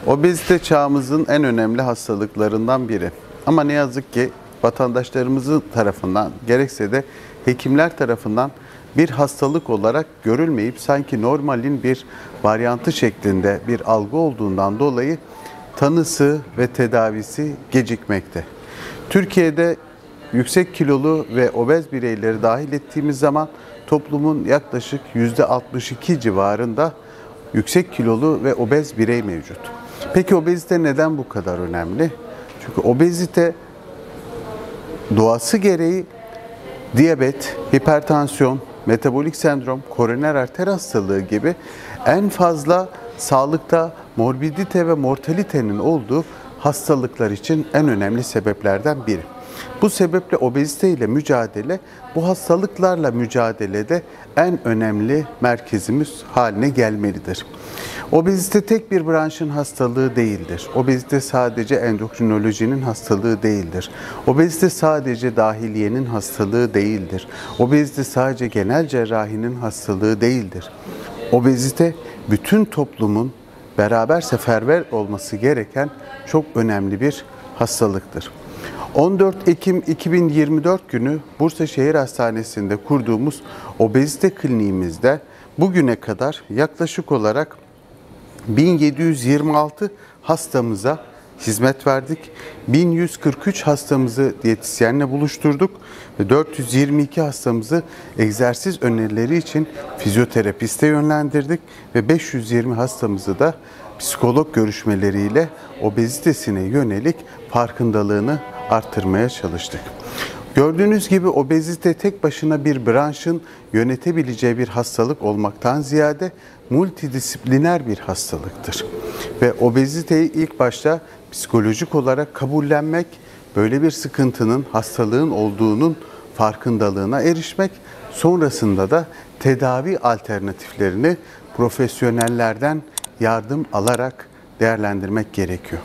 Obezite çağımızın en önemli hastalıklarından biri. Ama ne yazık ki vatandaşlarımızın tarafından gerekse de hekimler tarafından bir hastalık olarak görülmeyip sanki normalin bir varyantı şeklinde bir algı olduğundan dolayı tanısı ve tedavisi gecikmekte. Türkiye'de yüksek kilolu ve obez bireyleri dahil ettiğimiz zaman toplumun yaklaşık %62 civarında yüksek kilolu ve obez birey mevcut. Peki obezite neden bu kadar önemli? Çünkü obezite doğası gereği diyabet, hipertansiyon, metabolik sendrom, koroner arter hastalığı gibi en fazla sağlıkta morbidite ve mortalitenin olduğu hastalıklar için en önemli sebeplerden biri. Bu sebeple obezite ile mücadele, bu hastalıklarla mücadelede en önemli merkezimiz haline gelmelidir. Obezite tek bir branşın hastalığı değildir. Obezite sadece endokrinolojinin hastalığı değildir. Obezite sadece dahiliyenin hastalığı değildir. Obezite sadece genel cerrahinin hastalığı değildir. Obezite bütün toplumun beraber seferber olması gereken çok önemli bir hastalıktır. 14 Ekim 2024 günü Bursa Şehir Hastanesi'nde kurduğumuz obezite kliniğimizde bugüne kadar yaklaşık olarak 1726 hastamıza hizmet verdik. 1143 hastamızı diyetisyenle buluşturduk ve 422 hastamızı egzersiz önerileri için fizyoterapiste yönlendirdik ve 520 hastamızı da psikolog görüşmeleriyle obezitesine yönelik farkındalığını artırmaya çalıştık. Gördüğünüz gibi obezite tek başına bir branşın yönetebileceği bir hastalık olmaktan ziyade multidisipliner bir hastalıktır. Ve obeziteyi ilk başta psikolojik olarak kabullenmek, böyle bir sıkıntının, hastalığın olduğunun farkındalığına erişmek, sonrasında da tedavi alternatiflerini profesyonellerden yardım alarak değerlendirmek gerekiyor.